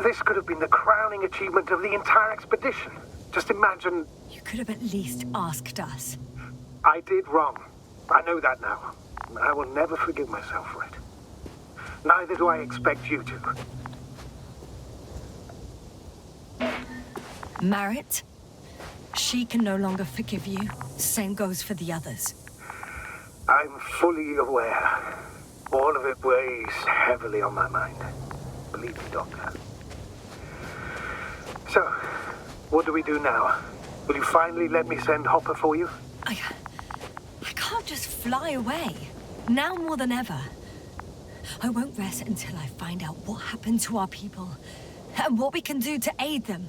this could have been the crowning achievement of the entire expedition. Just imagine. You could have at least asked us. I did wrong. I know that now. I will never forgive myself for it. Neither do I expect you to. Merit? She can no longer forgive you. Same goes for the others. I'm fully aware. All of it weighs heavily on my mind. Believe me, Doctor. So, what do we do now? Will you finally let me send Hopper for you? I can't just fly away. Now more than ever. I won't rest until I find out what happened to our people and what we can do to aid them.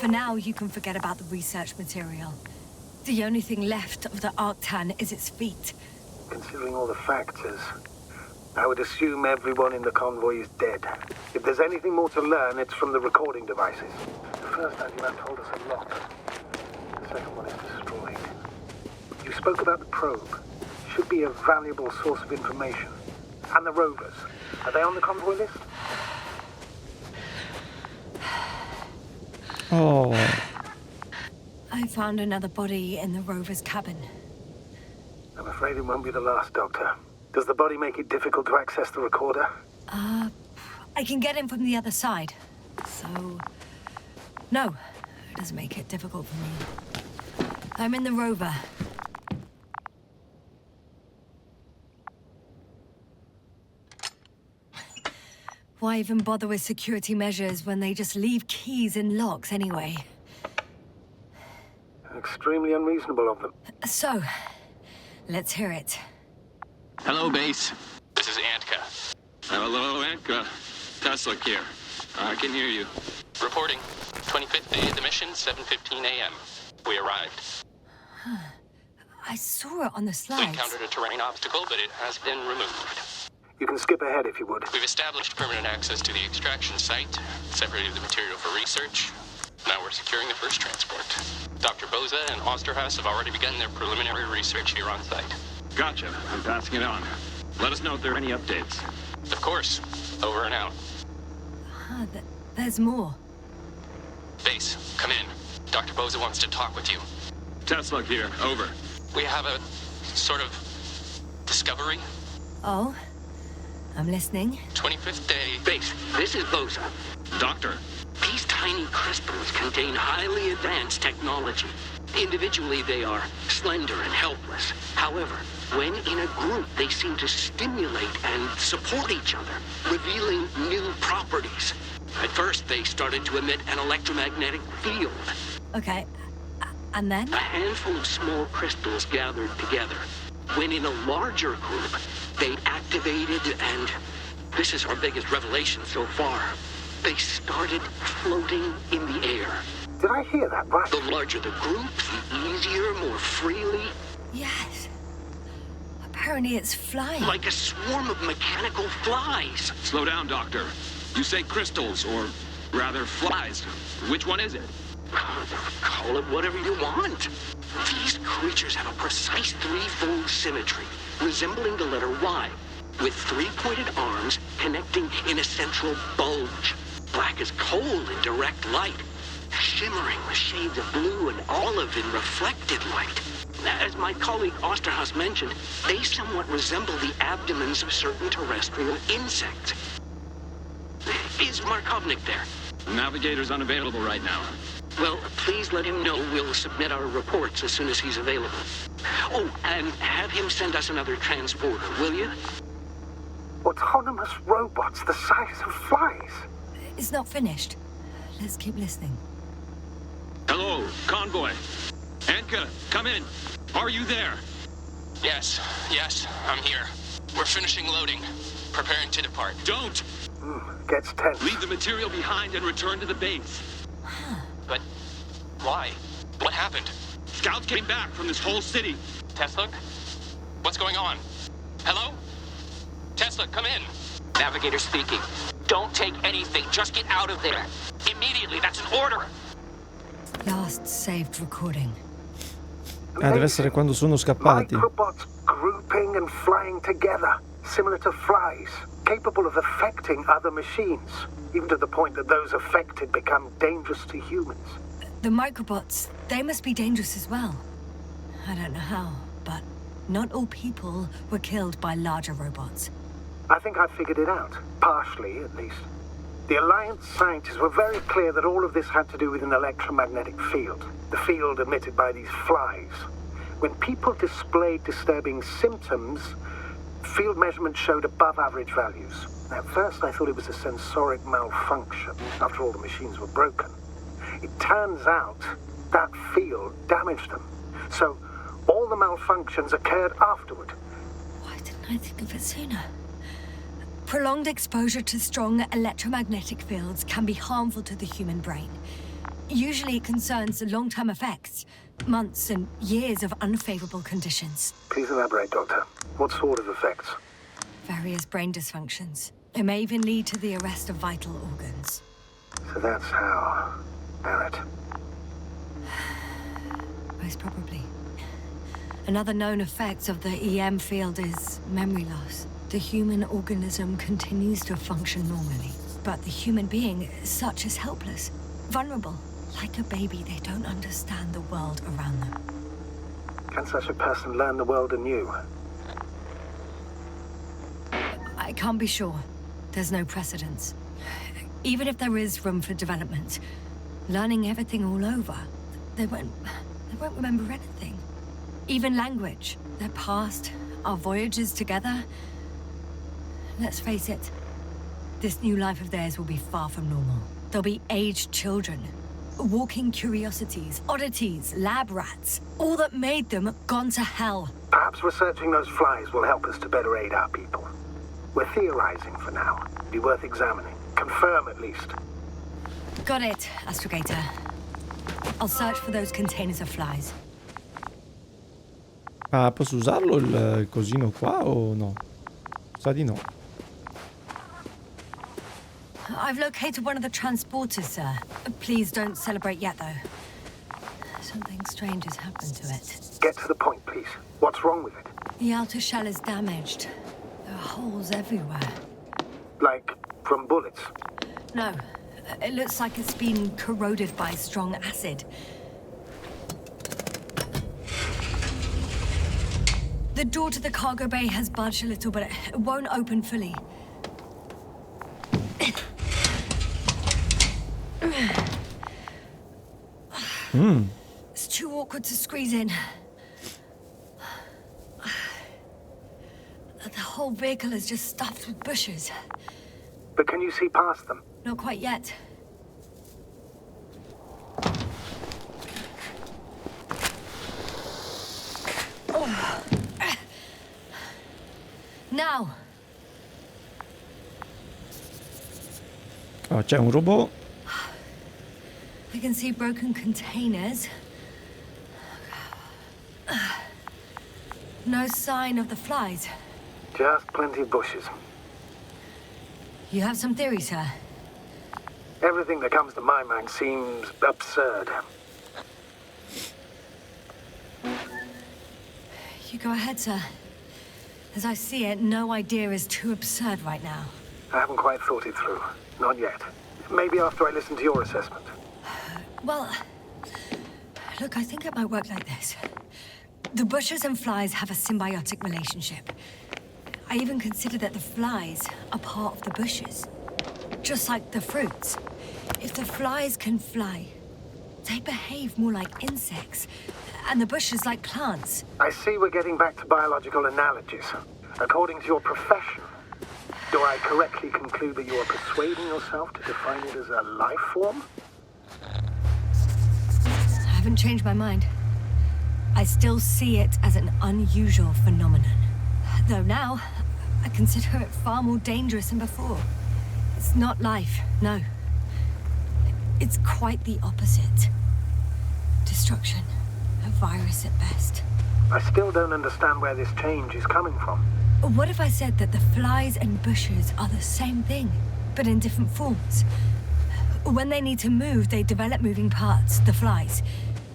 For now, you can forget about the research material. The only thing left of the Arctan is its feet. Considering all the factors, I would assume everyone in the convoy is dead. If there's anything more to learn, it's from the recording devices. The first argument told us a lot. The second one is destroyed. You spoke about the probe. Should be a valuable source of information. And the rovers. Are they on the convoy list? Oh. I found another body in the rover's cabin. I'm afraid it won't be the last, Doctor. Does the body make it difficult to access the recorder? I can get in from the other side. So... no, it doesn't make it difficult for me. I'm in the rover. Why even bother with security measures when they just leave keys in locks anyway? Extremely unreasonable of them. So, let's hear it. Hello, base. This is Antka. Hello, Antka. Tesla here. I can hear you. Reporting. 25th day of the mission, 7:15 a.m. We arrived. I saw it on the We slides. encountered a terrain obstacle, but it has been removed. You can skip ahead if you would. We've established permanent access to the extraction site, separated the material for research. Now we're securing the first transport. Dr. Boza and Osterhaus have already begun their preliminary research here on site. Gotcha. I'm passing it on. Let us know if there are any updates. Of course. Over and out. There's more. Base, come in. Dr. Boza wants to talk with you. Tesla here. Over. We have a sort of discovery. Oh? I'm listening. 25th day. Base, this is Boza. Doctor. These tiny crystals contain highly advanced technology. Individually, they are slender and helpless. However, when in a group, they seem to stimulate and support each other, revealing new properties. At first, they started to emit an electromagnetic field. Okay. And then? A handful of small crystals gathered together. When in a larger group, they activated and... this is our biggest revelation so far. They started floating in the air. Did I hear that right? The larger the group, the easier, more freely. Yes. Apparently it's flying. Like a swarm of mechanical flies. Slow down, Doctor. You say crystals, or rather flies. Which one is it? Call it whatever you want. These creatures have a precise threefold symmetry, resembling the letter Y, with three-pointed arms connecting in a central bulge. Black as coal in direct light, shimmering with shades of blue and olive in reflected light. As my colleague Osterhaus mentioned, they somewhat resemble the abdomens of certain terrestrial insects. Is Markovnik there? Navigator's unavailable right now. Well, please let him know we'll submit our reports as soon as he's available. Oh, and have him send us another transporter, will you? Autonomous robots the size of flies. It's not finished. Let's keep listening. Hello, convoy. Anka, come in. Are you there? Yes, I'm here. We're finishing loading. Preparing to depart. Don't! Gets tense. Leave the material behind and return to the base. But why? What happened? Scouts came back from this whole city. Tesla? What's going on? Hello? Tesla, come in. Navigator speaking. Don't take anything. Just get out of there. Immediately. That's an order. Last saved recording. Deve essere quando sono scappati. Microbots grouping and flying together, similar to flies, capable of affecting other machines, even to the point that those affected become dangerous to humans. The microbots, they must be dangerous as well. I don't know how, but not all people were killed by larger robots. I think I figured it out. Partially, at least. The Alliance scientists were very clear that all of this had to do with an electromagnetic field. The field emitted by these flies. When people displayed disturbing symptoms, field measurements showed above average values. At first I thought it was a sensoric malfunction. After all, the machines were broken. It turns out that field damaged them. So all the malfunctions occurred afterward. Why didn't I think of it sooner? Prolonged exposure to strong electromagnetic fields can be harmful to the human brain. Usually it concerns long-term effects, months and years of unfavorable conditions. Please elaborate, Doctor. What sort of effects? Various brain dysfunctions. It may even lead to the arrest of vital organs. So that's how... Barrett. Most probably. Another known effect of the EM field is memory loss. The human organism continues to function normally, but the human being, such is helpless, vulnerable. Like a baby, they don't understand the world around them. Can such a person learn the world anew? I can't be sure. There's no precedence. Even if there is room for development, learning everything all over, they won't remember anything. Even language, their past, our voyages together. Let's face it, this new life of theirs will be far from normal. They'll be aged children, walking curiosities, oddities, lab rats, all that made them gone to hell. Perhaps researching those flies will help us to better aid our people. We're theorizing for now. Be worth examining. Confirm at least. Got it, Astrogator. I'll search for those containers of flies. Ah, posso usarlo il cosino qua o no? Sa di no. I've located one of the transporters, sir. Please don't celebrate yet, though. Something strange has happened to it. Get to the point, please. What's wrong with it? The outer shell is damaged. There are holes everywhere. Like from bullets? No, it looks like it's been corroded by strong acid. The door to the cargo bay has budged a little, but it won't open fully. It's too awkward to squeeze in. The whole vehicle is just stuffed with bushes. But can you see past them? Not quite yet. Now. Oh, c'è un robot. I can see broken containers. No sign of the flies. Just plenty of bushes. You have some theories, sir? Everything that comes to my mind seems absurd. You go ahead, sir. As I see it, no idea is too absurd right now. I haven't quite thought it through. Not yet. Maybe after I listen to your assessment. Well, look, I think it might work like this. The bushes and flies have a symbiotic relationship. I even consider that the flies are part of the bushes. Just like the fruits. If the flies can fly, they behave more like insects, and the bushes like plants. I see we're getting back to biological analogies. According to your profession, do I correctly conclude that you are persuading yourself to define it as a life form? I haven't changed my mind. I still see it as an unusual phenomenon. Though now, I consider it far more dangerous than before. It's not life, no. It's quite the opposite. Destruction. A virus at best. I still don't understand where this change is coming from. What if I said that the flies and bushes are the same thing, but in different forms? When they need to move, they develop moving parts, the flies.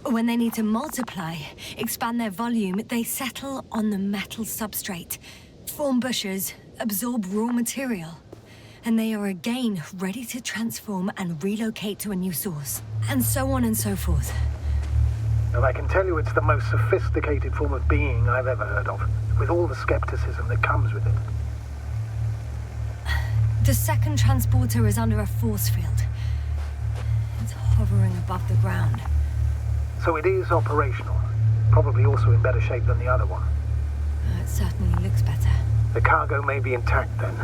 When they need to multiply, expand their volume, they settle on the metal substrate, form bushes, absorb raw material. And they are again ready to transform and relocate to a new source. And so on and so forth. And I can tell you it's the most sophisticated form of being I've ever heard of, with all the skepticism that comes with it. The second transporter is under a force field. It's hovering above the ground. So it is operational. Probably also in better shape than the other one. It certainly looks better. The cargo may be intact then.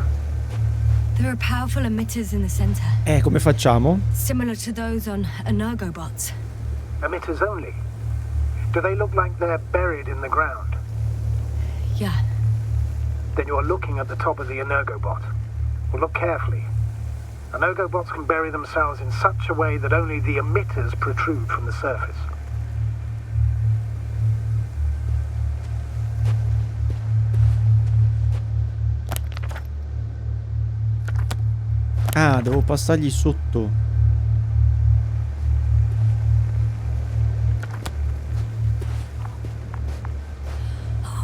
There are powerful emitters in the center, Come facciamo? similar to those on energobots. Emitters only? Do they look like they're buried in the ground? Yeah, Then you're looking at the top of the energobot. Well, look carefully. Energobots can bury themselves in such a way that only the emitters protrude from the surface. Ah, devo passargli sotto.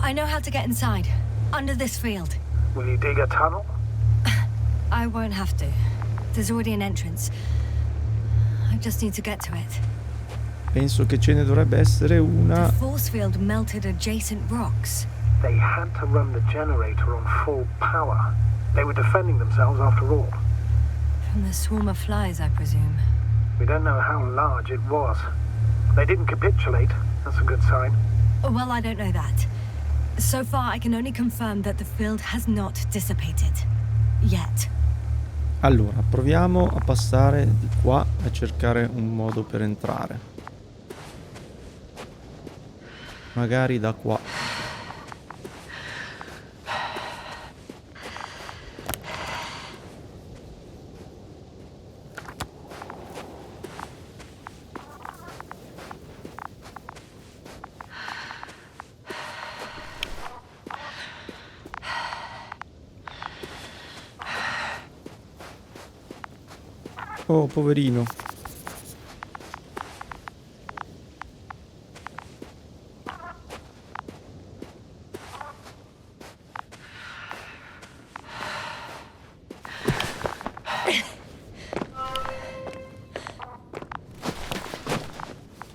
I know how to get inside. Under this field. Will you dig a tunnel? I won't have to. There's already an entrance. I just need to get to it. Penso che ce ne dovrebbe essere una. The force field melted adjacent rocks. They had to run the generator on full power. They were defending themselves after all. From the swarm of flies, I presume. We don't know how large it was. They didn't capitulate. That's a good sign. Well, I don't know that. So far, I can only confirm that the field has not dissipated. Yet. Allora, proviamo a passare di qua a cercare un modo per entrare. Magari da qua. Oh, poverino.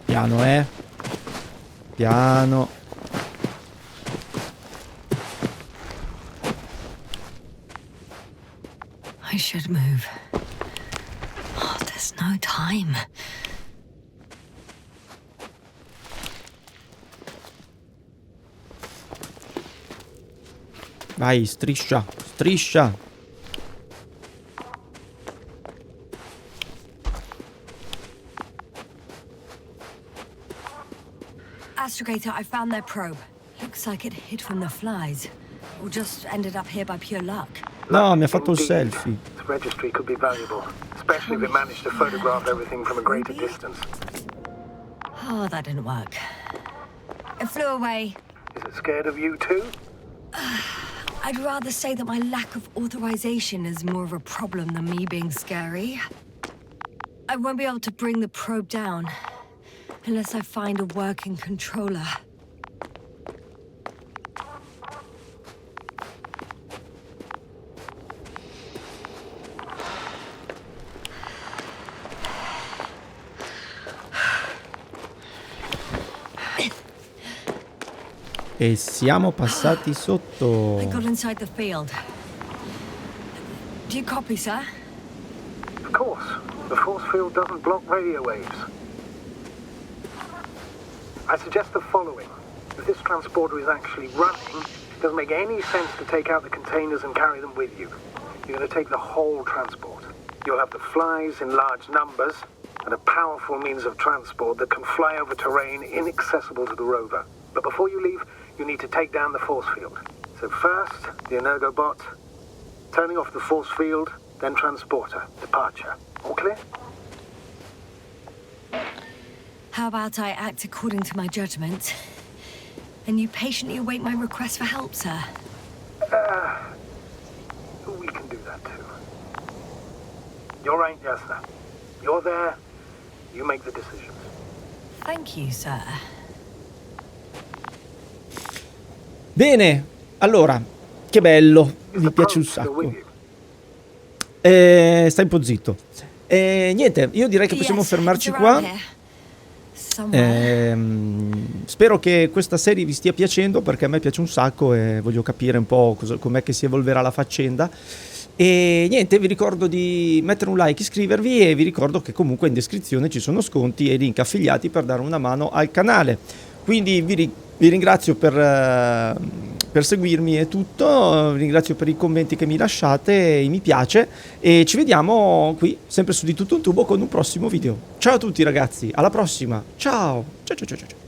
Piano, piano. I should move. Oh, there's no time. Vai, striscia, striscia. Astrogator, I found their probe. Looks like it hid from the flies. Or just ended up here by pure luck. No, mi ha fatto il Indeed. selfie. The registry could be valuable, especially if it managed to photograph everything from a greater distance. Oh, that didn't work. It flew away. Is it scared of you too? I'd rather say that my lack of authorization is more of a problem than me being scary. I won't be able to bring the probe down unless I find a working controller. E siamo passati sotto. I got inside the field. Do you copy, sir? Of course. The force field doesn't block radio waves. I suggest the following. If this transporter is actually running, it doesn't make any sense to take out the containers and carry them with you. You're going to take the whole transport. You'll have the flies in large numbers and a powerful means of transport that can fly over terrain inaccessible to the rover. But before you leave, you need to take down the force field. So first, the energobot, turning off the force field, then transporter, departure. All clear? How about I act according to my judgment, and you patiently await my request for help, sir? We can do that too. You're right, Jasna. You're there. You make the decisions. Thank you, sir. Bene, allora, che bello, mi piace un sacco. Stai un po' zitto. Niente, io direi che possiamo fermarci qua. Spero che questa serie vi stia piacendo, perché a me piace un sacco e voglio capire un po' com'è che si evolverà la faccenda. E niente, vi ricordo di mettere un like, iscrivervi e vi ricordo che comunque in descrizione ci sono sconti e link affiliati per dare una mano al canale. Quindi vi ringrazio per seguirmi e tutto, vi ringrazio per i commenti che mi lasciate, i mi piace e ci vediamo qui sempre su Di Tutto un Tubo con un prossimo video. Ciao a tutti ragazzi, alla prossima, ciao ciao ciao ciao. Ciao.